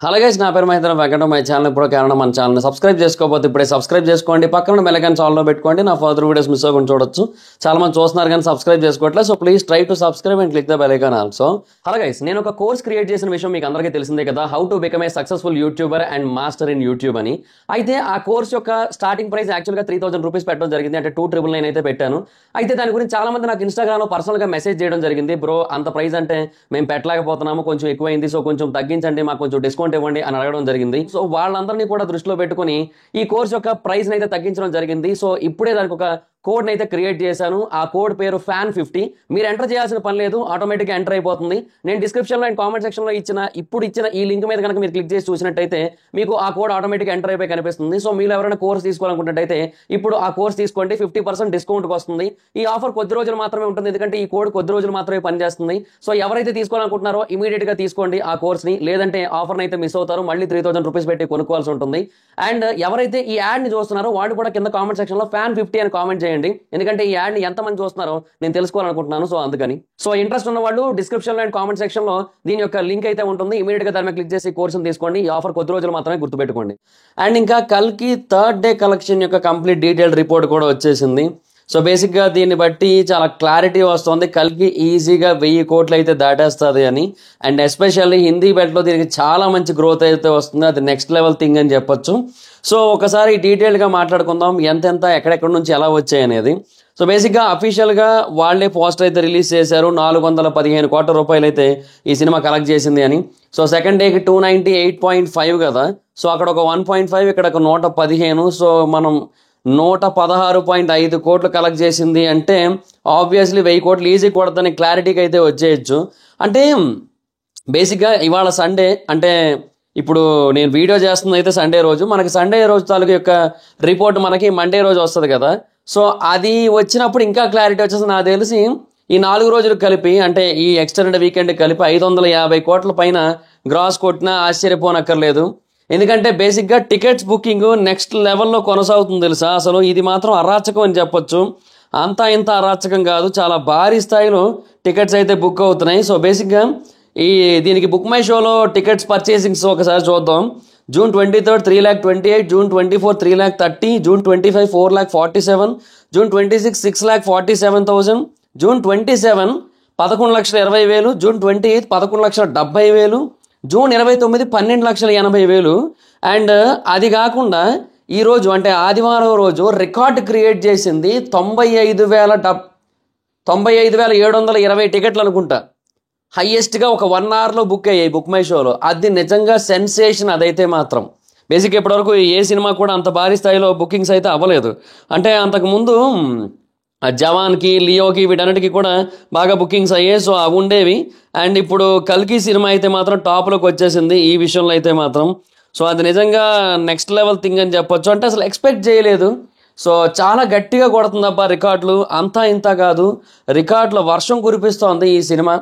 Hello guys, నా పేరు Mahendra. Welcome to my channel. ఇప్పుడు కారణం మన ఛానల్ని సబ్స్క్రైబ్ చేసుకోకపోతే ఇప్పుడే సబ్స్క్రైబ్ చేసుకోండి. పక్కన బెల్ ఐకాన్ ఆల్లో పెట్టుకోండి. నా ఫర్దర్ వీడియోస్ మిస్ అవ్వకుండా చూడొచ్చు. చాలా మంది చూస్తున్నారు కానీ సబ్స్క్రైబ్ చేసుకోవట్లేదు. So please try to subscribe and click the bell icon also. Hello guys, నేను ఒక కోర్స్ క్రియేట్ చేసిన విషయం మీకు అందరికీ తెలిసిందే కదా, how to become a successful YouTuber and master in YouTube అని. అయితే ఆ కోర్స్ యొక్క స్టార్టింగ్ ప్రైస్ యాక్చువల్గా 3000 రూపీస్ పెట్టడం జరిగింది. అంటే 2999 అయితే పెట్టాను. అయితే దాని గురించి చాలా మంది నాకు ఇన్స్టాగ్రామ్లో పర్సనల్గా మెసేజ్ చేయడం జరిగింది. బ్రో, అంత ప్రైస్ అంటే మేము పెట్టలేకపోతున్నాము, కొంచెం ఎక్కువైంది, సో కొంచెం తగ్గించండి, మాకు కొంచెం డిస్కౌంట్ ఇవ్వండి అని అడగడం జరిగింది. సో వాళ్ళందరినీ కూడా దృష్టిలో పెట్టుకుని ఈ కోర్స్ యొక్క ప్రైస్ అయితే తగ్గించడం జరిగింది. సో ఇప్పుడే దానికి ఒక కోడ్ అయితే క్రియేట్ చేశాను. ఆ కోడ్ పేరు FAN50. మీరు ఎంటర్ చేయాల్సిన పని లేదు, ఆటోమేటిక్గా ఎంటర్ అయిపోతుంది. నేను డిస్క్రిప్షన్లో అండ్ కామెంట్ సెక్షన్లో ఇచ్చిన ఈ లింక్ మీద కనుక మీరు క్లిక్ చేసి చూసినట్టయితే మీకు ఆ కోడ్ ఆటోమేటిక్గా ఎంటర్ అయిపోయి కనిపిస్తుంది. సో మీరు ఎవరైనా కోర్స్ తీసుకోవాలనుకుంటే ఇప్పుడు ఆ కోర్స్ తీసుకోండి, 50% డిస్కౌంట్కి వస్తుంది. ఈ ఆఫర్ కొద్ది రోజులు మాత్రమే ఉంటుంది, ఎందుకంటే ఈ కోడ్ కొద్ది రోజులు మాత్రమే పనిచేస్తుంది. సో ఎవరైతే తీసుకోవాలనుకుంటున్నారో ఇమీడియట్ గా తీసుకోండి ఆ కోర్స్ ని, లేదంటే ఆఫర్ అయితే మిస్ అవుతారు, మళ్ళీ 3000 రూపీస్ పెట్టి కొనుక్కోవాల్సి ఉంటుంది. అండ్ ఎవరైతే ఈ యాడ్ ని చూస్తున్నారో వాళ్ళు కూడా కింద కామెంట్ సెక్షన్ లో FAN50 అని కామెంట్ చేయండి, ఎందుకంటే ఈ యాడ్ ని ఎంతమంది చూస్తున్నారో నేను తెలుసుకోవాలనుకుంటున్నాను. సో అందుకని ఇంట్రెస్ట్ ఉన్న వాళ్ళు డిస్క్రిప్షన్ లో అండ్ కామెంట్ సెక్షన్ లో దీని యొక్క లింక్ అయితే ఉంటుంది. ఇమీడియట్ గా దాని మీద క్లిక్ చేసి కోర్సును తీసుకోండి. ఈ ఆఫర్ కొద్ది రోజులు మాత్రమే, గుర్తుపెట్టుకోండి. అండ్ ఇంకా కల్కి థర్డ్ డే కలెక్షన్ యొక్క కంప్లీట్ డీటెయిల్ రిపోర్ట్ కూడా వచ్చేసింది. సో బేసిక్గా దీన్ని బట్టి చాలా క్లారిటీ వస్తుంది, కల్కి ఈజీగా 1000 కోట్లు అయితే దాటేస్తుంది అని. అండ్ ఎస్పెషల్లీ హిందీ బెట్లో దీనికి చాలా మంచి గ్రోత్ అయితే వస్తుంది. అది నెక్స్ట్ లెవెల్ థింగ్ అని చెప్పొచ్చు. సో ఒకసారి డీటెయిల్గా మాట్లాడుకుందాం, ఎంతెంత ఎక్కడెక్కడ నుంచి ఎలా వచ్చాయి అనేది. సో బేసిక్గా అఫీషియల్గా వాళ్ళే పోస్టర్ అయితే రిలీజ్ చేశారు. 415 కోట్ల రూపాయలు అయితే ఈ సినిమా కలెక్ట్ చేసింది అని. సో సెకండ్ డేకి 298.5 కదా, సో అక్కడ ఒక 1.5, ఇక్కడ ఒక 115. సో మనం 116.5 కోట్లు కలెక్ట్ చేసింది అంటే ఆబ్వియస్లీ 1000 కోట్లు ఈజీ కొడతానే క్లారిటీకి అయితే వచ్చేయచ్చు. అంటే బేసిక్గా ఇవాళ సండే, అంటే ఇప్పుడు నేను వీడియో చేస్తుంది అయితే సండే రోజు, మనకి సండే రోజు తాలూకు యొక్క రిపోర్ట్ మనకి మండే రోజు వస్తుంది కదా. సో అది వచ్చినప్పుడు ఇంకా క్లారిటీ వచ్చేస్తుంది. నాకు తెలిసి ఈ 4 రోజులు కలిపి, అంటే ఈ ఎక్స్టెండెడ్ వీకెండ్ కలిపి 550 కోట్ల పైన గ్రాస్ కొట్టినా ఆశ్చర్యపోనక్కర్లేదు. ఎందుకంటే బేసిక్గా టికెట్స్ బుకింగ్ నెక్స్ట్ లెవెల్లో కొనసాగుతుంది తెలుసా. అసలు ఇది మాత్రం అరాచకం అని చెప్పొచ్చు. అంతా ఇంత అరాచకం కాదు, చాలా భారీ స్థాయిలో టికెట్స్ అయితే బుక్ అవుతున్నాయి. సో బేసిక్గా దీనికి బుక్ మై షోలో టికెట్స్ పర్చేసింగ్స్ ఒకసారి చూద్దాం. June 23 3,28,000, June 24 3,30,000, June 25 4,47,000, June 26 6,47,000, June 27 11,20,000, June 28 11,70,000, June 29 12,80,000. And అది కాకుండా ఈరోజు అంటే ఆదివారం రోజు రికార్డ్ క్రియేట్ చేసింది 95,720 టికెట్లు అనుకుంటా. హైయెస్ట్గా ఒక 1 అవర్లో బుక్ అయ్యాయి బుక్ మై షోలో. అది నిజంగా సెన్సేషన్ అదైతే మాత్రం. బేసిక్ ఇప్పటివరకు ఏ సినిమా కూడా అంత భారీ స్థాయిలో బుకింగ్స్ అయితే అవ్వలేదు. అంటే అంతకుముందు జవాన్కి, లియోకి, వీటన్నిటికీ కూడా బాగా బుకింగ్స్ అయ్యాయి. సో అవి ఉండేవి. అండ్ ఇప్పుడు కల్కి సినిమా అయితే మాత్రం టాప్లోకి వచ్చేసింది ఈ విషయంలో అయితే మాత్రం. సో అది నిజంగా నెక్స్ట్ లెవెల్ థింగ్ అని చెప్పొచ్చు. అంటే అసలు ఎక్స్పెక్ట్ చేయలేదు. సో చాలా గట్టిగా కొడుతుందబ్బా రికార్డులు, అంతా ఇంత కాదు, రికార్డుల వర్షం కురిపిస్తోంది ఈ సినిమా.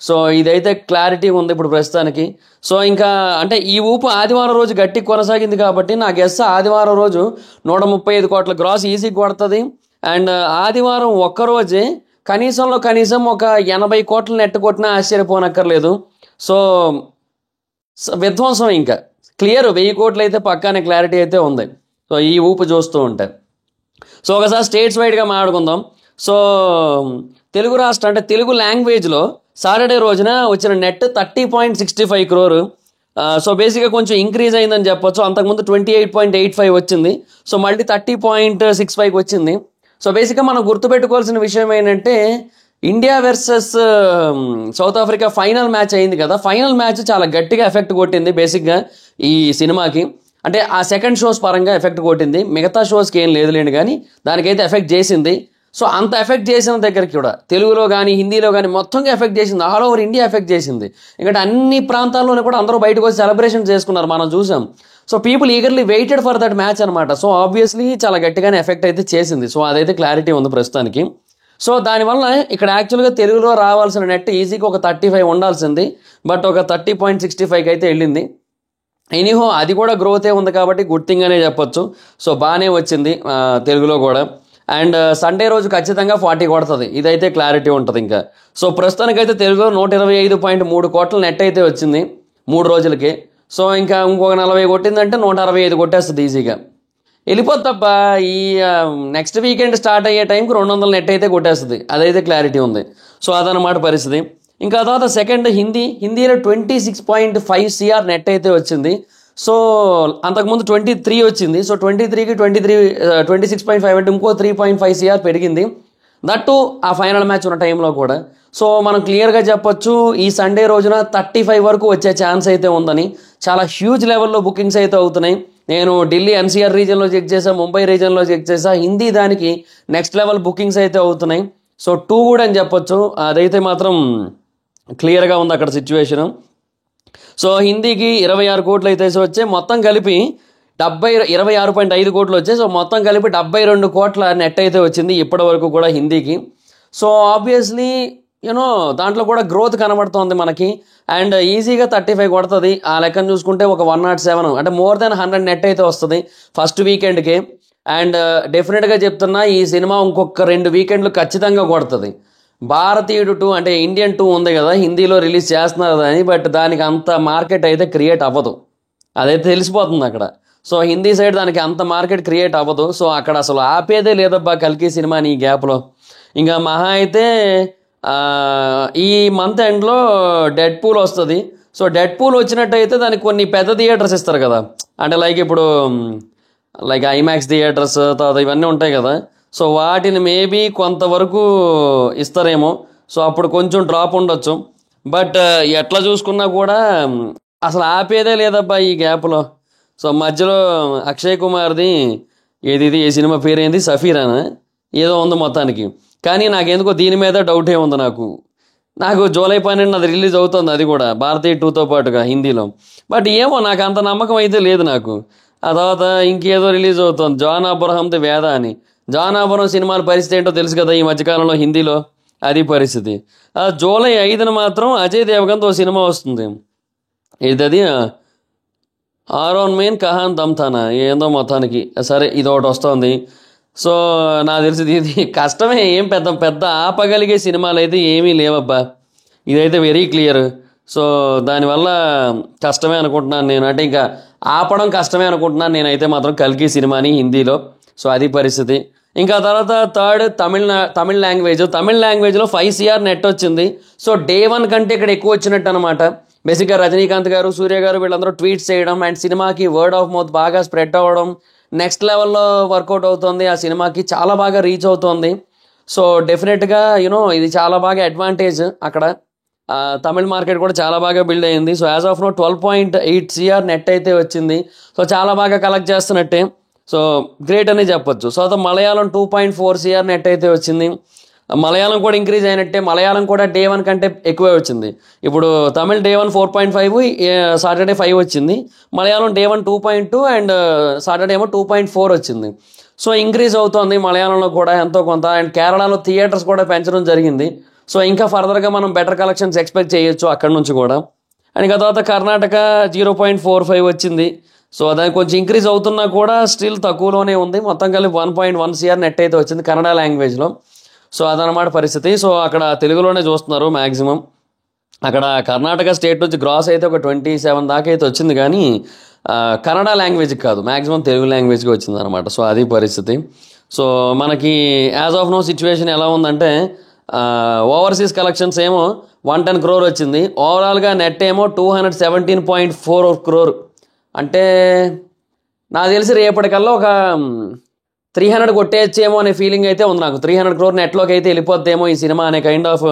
సో ఇదైతే క్లారిటీ ఉంది ఇప్పుడు ప్రస్తుతానికి. సో ఇంకా అంటే ఈ ఊపు ఆదివారం రోజు గట్టి కొనసాగింది కాబట్టి నా గెస్ ఆదివారం రోజు 135 కోట్ల గ్రాస్ ఈజీ కొడుతుంది. అండ్ ఆదివారం ఒక్కరోజే కనీసంలో కనీసం ఒక 80 కోట్ల నెట్ కొట్టినా ఆశ్చర్యపోనక్కర్లేదు. సో విధ్వంసం ఇంకా క్లియర్, 1000 కోట్లు అయితే పక్కానే క్లారిటీ అయితే ఉంది. సో ఈ ఊపు చూస్తూ ఉంటే. సో ఒకసారి స్టేట్స్ వైడ్గా మాట్లాడుకుందాం. సో తెలుగు రాష్ట్రం అంటే తెలుగు లాంగ్వేజ్లో సాటర్డే రోజున వచ్చిన నెట్ 30.65 crore. సో బేసిక్గా కొంచెం ఇంక్రీజ్ అయిందని చెప్పొచ్చు. అంతకుముందు 28.85 వచ్చింది, సో మళ్ళీ 30.65 వచ్చింది. సో బేసిక్గా మనం గుర్తుపెట్టుకోవాల్సిన విషయం ఏంటంటే India versus south Africa final match అయింది కదా. ఫైనల్ మ్యాచ్ చాలా గట్టిగా ఎఫెక్ట్ కొట్టింది బేసిక్గా ఈ సినిమాకి. అంటే ఆ సెకండ్ షోస్ పరంగా ఎఫెక్ట్ కొట్టింది, మిగతా షోస్కి ఏం లేదులేండి కానీ దానికైతే ఎఫెక్ట్ చేసింది. సో అంత ఎఫెక్ట్ చేసిన దగ్గరికి కూడా తెలుగులో కానీ హిందీలో కానీ మొత్తంగా ఎఫెక్ట్ చేసింది, ఆల్ ఓవర్ ఇండియా ఎఫెక్ట్ చేసింది. ఎందుకంటే అన్ని ప్రాంతాల్లోనే కూడా అందరూ బయటకు వచ్చి సెలబ్రేషన్ చేసుకున్నారు, మనం చూసాం. So people eagerly waited for that match అనమాట. సో ఆబ్వియస్లీ చాలా గట్టిగానే ఎఫెక్ట్ అయితే చేసింది. సో అదైతే క్లారిటీ ఉంది ప్రస్తుతానికి. సో దానివల్ల ఇక్కడ యాక్చువల్గా తెలుగులో రావాల్సిన నెట్ ఈజీగా ఒక 35 ఉండాల్సింది, బట్ ఒక 30.65 అయితే వెళ్ళింది. ఎనీహో అది కూడా గ్రోతే ఉంది కాబట్టి గుడ్ థింగ్ అనే చెప్పొచ్చు. సో బాగానే వచ్చింది తెలుగులో కూడా. అండ్ సండే రోజు ఖచ్చితంగా 40 కొడుతుంది, ఇదైతే క్లారిటీ ఉంటుంది ఇంకా. సో ప్రస్తుతానికైతే తెలుగులో 125.3 కోట్ల నెట్ అయితే వచ్చింది 3 రోజులకి. సో ఇంకా ఇంకొక 40 కొట్టిందంటే 165 కొట్టేస్తుంది ఈజీగా. వెళ్ళిపోద్ది తప్ప ఈ నెక్స్ట్ వీకెండ్ స్టార్ట్ అయ్యే టైంకి 200 నెట్ అయితే కొట్టేస్తుంది, అదైతే క్లారిటీ ఉంది. సో అదనమాట పరిస్థితి. ఇంకా తర్వాత సెకండ్ హిందీలో 26.5 CR నెట్ అయితే వచ్చింది. సో అంతకుముందు 23 వచ్చింది. సో 23కి 26.5 అంటే ఇంకో 3.5 CR పెరిగింది, దట్టు ఆ ఫైనల్ మ్యాచ్ ఉన్న టైంలో కూడా. సో మనం క్లియర్గా చెప్పొచ్చు ఈ సండే రోజున 35 వరకు వచ్చే ఛాన్స్ అయితే ఉందని. చాలా హ్యూజ్ లెవెల్లో బుకింగ్స్ అయితే అవుతున్నాయి. నేను ఢిల్లీ NCR రీజన్లో చెక్ చేసా, ముంబై రీజన్లో చెక్ చేసా, హిందీ దానికి నెక్స్ట్ లెవెల్ బుకింగ్స్ అయితే అవుతున్నాయి. సో 2 కూడా అని చెప్పొచ్చు, అదైతే మాత్రం క్లియర్గా ఉంది అక్కడ సిచ్యువేషను. సో హిందీకి 26 కోట్లు అయితే వచ్చాయి, మొత్తం కలిపి 26.5 కోట్లు వచ్చాయి. సో మొత్తం కలిపి 72 కోట్ల నెట్ అయితే వచ్చింది ఇప్పటి వరకు కూడా హిందీకి. సో ఆబ్వియస్లీ దాంట్లో కూడా గ్రోత్ కనబడుతోంది మనకి. అండ్ ఈజీగా 35 కొడుతుంది. ఆ లెక్కను చూసుకుంటే ఒక 107 అంటే మోర్ దెన్ 100 నెట్ అయితే వస్తుంది ఫస్ట్ వీకెండ్కి. అండ్ డెఫినెట్గా చెప్తున్నా ఈ సినిమా ఇంకొక 2 వీకెండ్లు ఖచ్చితంగా కొడుతుంది. భారతీయుడు 2 అంటే ఇండియన్ 2 ఉంది కదా, హిందీలో రిలీజ్ చేస్తున్నారు అని, బట్ దానికి అంత మార్కెట్ అయితే క్రియేట్ అవ్వదు, అదైతే తెలిసిపోతుంది అక్కడ. సో హిందీ సైడ్ దానికి అంత మార్కెట్ క్రియేట్ అవ్వదు. సో అక్కడ అసలు ఆపేదే లేదబ్బా కల్కి సినిమాని ఈ గ్యాప్లో. ఇంకా మహా అయితే ఈ మంత్ ఎండ్లో డెడ్ పూల్ వస్తుంది. సో డెడ్ పూల్ వచ్చినట్టయితే దానికి కొన్ని పెద్ద థియేటర్స్ ఇస్తారు కదా, అంటే లైక్ ఇప్పుడు లైక్ ఐమాక్స్ థియేటర్స్ తర్వాత ఇవన్నీ ఉంటాయి కదా. సో వాటిని మేబీ కొంతవరకు ఇస్తారేమో. సో అప్పుడు కొంచెం డ్రాప్ ఉండొచ్చు. బట్ ఎట్లా చూసుకున్నా కూడా అసలు ఆపేదే లేదబ్బా ఈ గ్యాప్లో. సో మధ్యలో అక్షయ్ కుమార్ది ఏది ఏ సినిమా పేరేంది, సఫీరానా ఏదో ఉంది మొత్తానికి. కానీ నాకెందుకో దీని మీద డౌటే ఉంది నాకు జూలై 12 అది రిలీజ్ అవుతుంది, అది కూడా భారతీయ 2తో పాటుగా హిందీలో. బట్ ఏమో నాకు అంత నమ్మకం అయితే లేదు నాకు. ఆ తర్వాత ఇంకేదో రిలీజ్ అవుతుంది జాన్ అబ్రహాంది వేద అని. జాన్ అబ్రహాం సినిమాల పరిస్థితి ఏంటో తెలుసు కదా ఈ మధ్యకాలంలో హిందీలో, అది పరిస్థితి. జూలై 5న మాత్రం అజయ్ దేవగన్తో ఓ సినిమా వస్తుంది, ఇది ఆరోన్ మెయిన్ కహాన్ దమ్తానా ఏందో మొత్తానికి. సరే ఇది ఒకటి వస్తుంది. సో నాకు తెలిసింది ఇది కష్టమే, ఏం పెద్ద ఆపగలిగే సినిమాలు అయితే ఏమీ లేవబ్బా, ఇదైతే వెరీ క్లియర్. సో దానివల్ల కష్టమే అనుకుంటున్నాను నేను, అంటే ఇంకా ఆపడం కష్టమే అనుకుంటున్నాను నేనైతే మాత్రం కల్కి సినిమాని హిందీలో. సో అది పరిస్థితి. ఇంకా తర్వాత థర్డ్ తమిళ్ లాంగ్వేజ్లో 5 CR నెట్ వచ్చింది. సో డే 1 కంటే ఇక్కడ ఎక్కువ వచ్చినట్టు అనమాట. బేసిక్గా రజనీకాంత్ గారు, సూర్య గారు వీళ్ళందరూ ట్వీట్స్ చేయడం అండ్ సినిమాకి వర్డ్ ఆఫ్ మౌత్ బాగా స్ప్రెడ్ అవ్వడం నెక్స్ట్ లెవెల్లో వర్కౌట్ అవుతుంది, ఆ సినిమాకి చాలా బాగా రీచ్ అవుతుంది. సో డెఫినెట్గా ఇది చాలా బాగా అడ్వాంటేజ్ అక్కడ. తమిళ్ మార్కెట్ కూడా చాలా బాగా బిల్డ్ అయింది. So as of now 12.8 CR net అయితే వచ్చింది. సో చాలా బాగా కలెక్ట్ చేస్తున్నట్టే, సో గ్రేట్ అని చెప్పొచ్చు. సో మలయాళం 2.4 CR నెట్ అయితే వచ్చింది. మలయాళం కూడా ఇంక్రీజ్ అయినట్టే, మలయాళం కూడా డే 1 కంటే ఎక్కువే వచ్చింది. ఇప్పుడు తమిళ్ డే 1 4.5, సాటర్డే 5 వచ్చింది. మలయాళం డే 1 2.2 అండ్ సాటర్డే ఏమో 2.4 వచ్చింది. సో ఇంక్రీజ్ అవుతోంది మలయాళంలో కూడా ఎంతో కొంత. అండ్ కేరళలో థియేటర్స్ కూడా పెంచడం జరిగింది. సో ఇంకా ఫర్దర్గా మనం బెటర్ కలెక్షన్స్ ఎక్స్పెక్ట్ చేయొచ్చు అక్కడ నుంచి కూడా. అండ్ ఇంకా తర్వాత కర్ణాటక 0.45 వచ్చింది. సో దానికి కొంచెం ఇంక్రీజ్ అవుతున్నా కూడా స్టిల్ తక్కువలోనే ఉంది. మొత్తం కలిపి 1.1 CR నెట్ అయితే వచ్చింది కన్నడ లాంగ్వేజ్లో. సో అదనమాట పరిస్థితి. సో అక్కడ తెలుగులోనే చూస్తున్నారు మ్యాక్సిమం. అక్కడ కర్ణాటక స్టేట్ నుంచి గ్రాస్ అయితే ఒక 27 దాకా అయితే వచ్చింది, కానీ కన్నడ లాంగ్వేజ్కి కాదు, మ్యాక్సిమం తెలుగు లాంగ్వేజ్కి వచ్చింది అనమాట. సో అది పరిస్థితి. సో మనకి యాజ్ ఆఫ్ నో సిచ్యువేషన్ ఎలా ఉందంటే ఓవర్సీస్ కలెక్షన్స్ ఏమో 110 crore వచ్చింది. ఓవరాల్గా నెట్ ఏమో 217.4 crore. అంటే నాకు తెలిసి రేపటికల్లా ఒక 300 కొట్టేయచ్చేమో అనే ఫీలింగ్ అయితే ఉంది నాకు. 300 crore నెట్లోకి అయితే వెళ్ళిపోద్దేమో ఈ సినిమా అనే కైండ్ ఆఫ్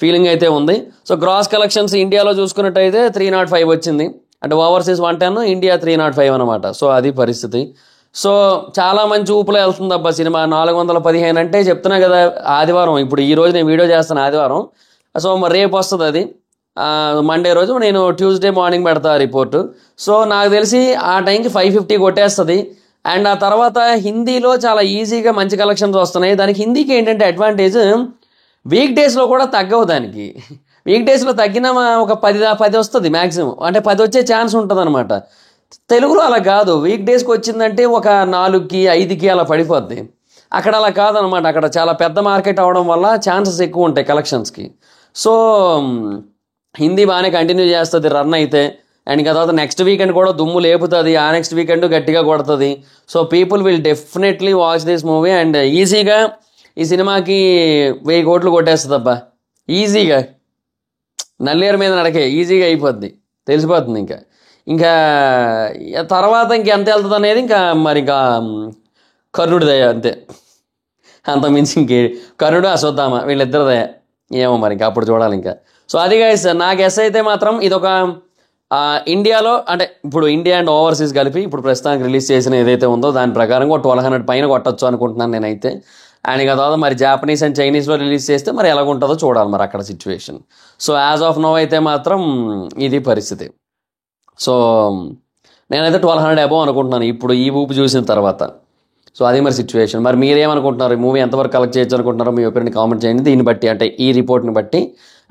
ఫీలింగ్ అయితే ఉంది. సో గ్రాస్ కలెక్షన్స్ ఇండియాలో చూసుకున్నట్టయితే 305 వచ్చింది. అంటే ఓవర్సీస్ 110, ఇండియా 305 అనమాట. సో అది పరిస్థితి. సో చాలా మంచి ఊపులో వెళ్తుంది అబ్బా సినిమా. 415 అంటే చెప్తున్నా కదా ఆదివారం, ఇప్పుడు ఈ రోజు నేను వీడియో చేస్తాను ఆదివారం. సో మరి రేపు వస్తుంది అది మండే రోజు, నేను ట్యూస్డే మార్నింగ్ పెడతా రిపోర్టు. సో నాకు తెలిసి ఆ టైంకి 550 కొట్టేస్తుంది. అండ్ ఆ తర్వాత హిందీలో చాలా ఈజీగా మంచి కలెక్షన్స్ వస్తున్నాయి. దానికి హిందీకి ఏంటంటే అడ్వాంటేజ్, వీక్ డేస్లో కూడా తగ్గవు. దానికి వీక్ డేస్లో తగ్గిన ఒక 10 వస్తుంది మ్యాక్సిమం, అంటే 10 వచ్చే ఛాన్స్ ఉంటుంది అనమాట. తెలుగులో అలా కాదు, వీక్ డేస్కి వచ్చిందంటే ఒక 4కి 5కి అలా పడిపోద్ది. అక్కడ అలా కాదనమాట, అక్కడ చాలా పెద్ద మార్కెట్ అవడం వల్ల ఛాన్సెస్ ఎక్కువ ఉంటాయి కలెక్షన్స్కి. సో హిందీ బాగానే కంటిన్యూ చేస్తుంది రన్ అయితే. అండ్ ఇంకా తర్వాత నెక్స్ట్ వీకెండ్ కూడా దుమ్ము లేపుతుంది, ఆ నెక్స్ట్ వీకెండ్ గట్టిగా కొడుతుంది. So people will definitely watch this movie and ఈజీగా ఈ సినిమాకి 1000 కోట్లు కొట్టేస్తుంది అబ్బా, ఈజీగా నల్లేరు మీద నడకే ఈజీగా అయిపోద్ది, తెలిసిపోతుంది. ఇంకా ఇంకా తర్వాత ఇంకెంత వెళ్తుంది అనేది ఇంకా మరి ఇంకా కర్ణుడి దయ అంతే, అంత మించి ఇంకే కర్ణుడు అశ్వత్థామ వీళ్ళిద్దరు దయ ఏమో మరి ఇంకా అప్పుడు చూడాలి ఇంకా. సో అది గైస్ నా గెస్ అయితే మాత్రం ఇదొక ఇండియాలో అంటే ఇప్పుడు ఇండియా అండ్ ఓవర్సీస్ కలిపి ఇప్పుడు ప్రస్తుతానికి రిలీజ్ చేసిన ఏదైతే ఉందో దాని ప్రకారంగా 1200 పైన కొట్టచ్చు అనుకుంటున్నాను నేనైతే. అండ్ ఇక తర్వాత మరి జాపనీస్ అండ్ చైనీస్లో రిలీజ్ చేస్తే మరి ఎలాగుంటుందో చూడాలి మరి అక్కడ situation. So as of now అయితే మాత్రం ఇది పరిస్థితి. సో నేనైతే 1200 అబోవ్ అనుకుంటున్నాను ఇప్పుడు ఈ ఊపి చూసిన తర్వాత. సో అది మరి సిచ్యువేషన్. మరి మీరేమనుకుంటున్నారు, ఈ మూవీ ఎంతవరకు కలెక్ట్ చేయొచ్చు అనుకుంటున్నారో మీ ఒపీనియన్ కామెంట్ చేయండి దీన్ని బట్టి, అంటే ఈ రిపోర్ట్ని బట్టి.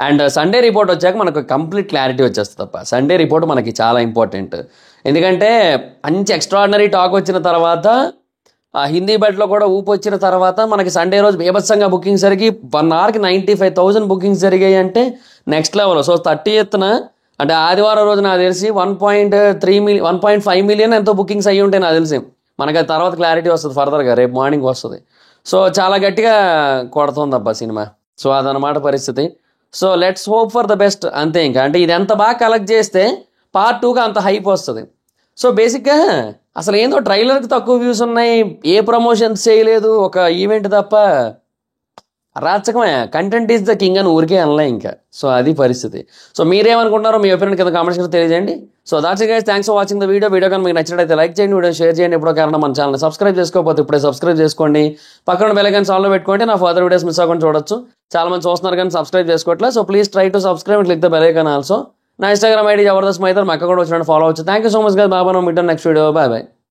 అండ్ సండే రిపోర్ట్ వచ్చాక మనకు కంప్లీట్ క్లారిటీ వచ్చేస్తుంది తప్ప సండే రిపోర్ట్ మనకి చాలా ఇంపార్టెంట్. ఎందుకంటే మంచి ఎక్స్ట్రాడినరీ టాక్ వచ్చిన తర్వాత హిందీ బెట్లో కూడా ఊపు వచ్చిన తర్వాత మనకి సండే రోజు బీభత్సంగా బుకింగ్స్ జరిగి 1 అవర్కి 95,000 బుకింగ్స్ జరిగాయి అంటే నెక్స్ట్ లెవెల్. సో 30th అంటే ఆదివారం రోజు నాకు తెలిసి 1.5 మిలియన్ ఎంతో బుకింగ్స్ అయ్యి ఉంటాయి నాకు తెలిసి. మనకి అది తర్వాత క్లారిటీ వస్తుంది ఫర్దర్గా, రేపు మార్నింగ్ వస్తుంది. సో చాలా గట్టిగా కొడుతుంది అబ్బా సినిమా. సో అదనమాట పరిస్థితి. So let's hope for the best అంతే ఇంకా. అంటే ఇది ఎంత బాగా కలెక్ట్ చేస్తే పార్ట్ 2గా అంత హైప్ వస్తుంది. సో బేసిక్గా అసలు ఏందో ట్రైలర్కి తక్కువ వ్యూస్ ఉన్నాయి, ఏ ప్రమోషన్స్ చేయలేదు, ఒక ఈవెంట్ తప్ప రాచకమే. కంటెంట్ ఈజ్ ద కింగ్ అని ఊరికే అనలే ఇంకా. సో అది పరిస్థితి. సో మీరేమనుకుంటున్నారో మీ ఒపీనియన్ కింద కామెంట్స్ తెలియజేయండి. So that's it guys, thanks for watching the video. Video కానీ మీకు నచ్చినట్లయితే లైక్ చేయండి, వీడియో షేర్ చేయండి. ఎప్పుడో కారణం మన ఛానల్ సబ్స్క్రైబ్ చేసుకోకపోతే ఇప్పుడే సబ్స్క్రైబ్ చేసుకోండి, పక్కన బెల్ ఐకాన్ ఆన్లో పెట్టుకోండి, నా ఫర్దర్ వీడియోస్ మిస్ అవ్వకుండా చూడొచ్చు. చాలా మంది చూస్తున్నారు కానీ సబ్స్క్రైబ్ చేసుకోవట్లేదు. So please try to subscribe and click the bell icon also. నా ఇన్స్టాగ్రామ్ ఐడి జబర్దస్త్ మైదర్, మా అక్క కూడా వచ్చినట్టు ఫాలో అవచ్చు. Thank you so much guys, బాబా. Meet next video, bye bye.